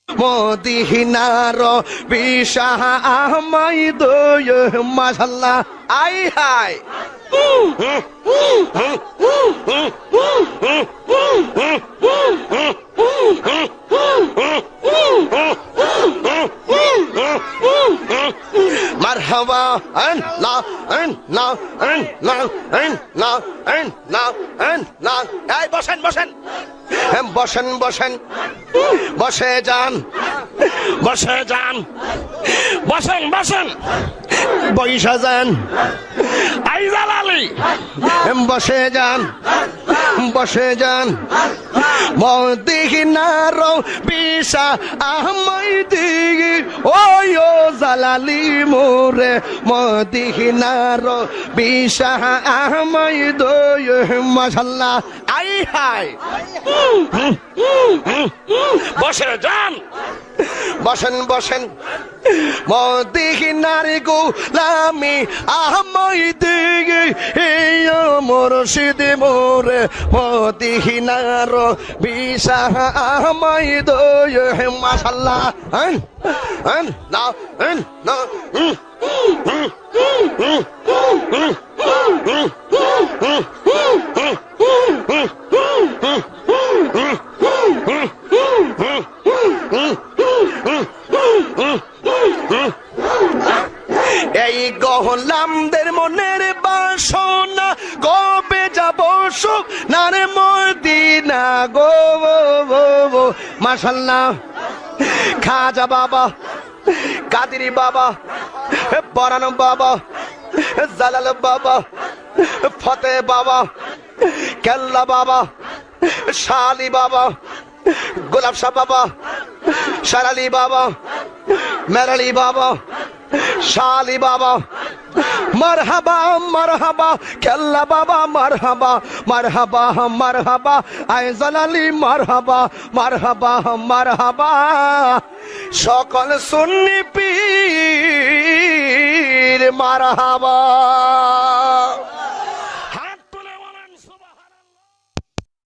মদিনার বিশাহ আহমদ মাশাআল্লাহ I high মারহাবা আল্লাহ আল্লাহ আল্লাহ আল্লাহ আল্লাহ আল্লাহ এই বসেন বসেন বসেন বসেন বসে যান বসে যান বসেন বসেন বৈশা যান আই জালালি বসে যান বসে যান মদিনার বিশাহ আহমদ ওই ও জালালি মোরে মদিনার বিশাহ আহমদ মাশাআল্লাহ আই হাই বসে যান বসেন বসেন মদিনার গোলামি আহমদ মুর্শিদ মোরে মদিনার বিশাহ আহমদ মাশাআল্লাহ না না এই গোলামদের মনের বাসনা কবে যাব সোনার মদিনা গো মাশাআল্লাহ খাজা বাবা কাদেরি বাবা বরান বাবা জালাল বাবা ফতে বাবা কেল্লা বাবা শালি বাবা গোলাপ শাহ বাবা শারালি বাবা মেরালি বাবা শালি বাবা মারহাবা মারহাবা কেল্লা বাবা মারহাবা মারহাবা মারহাবা আয় জালালি মারহাবা মারহাবা মারহাবা সকল সুন্নি পীর মারহাবা।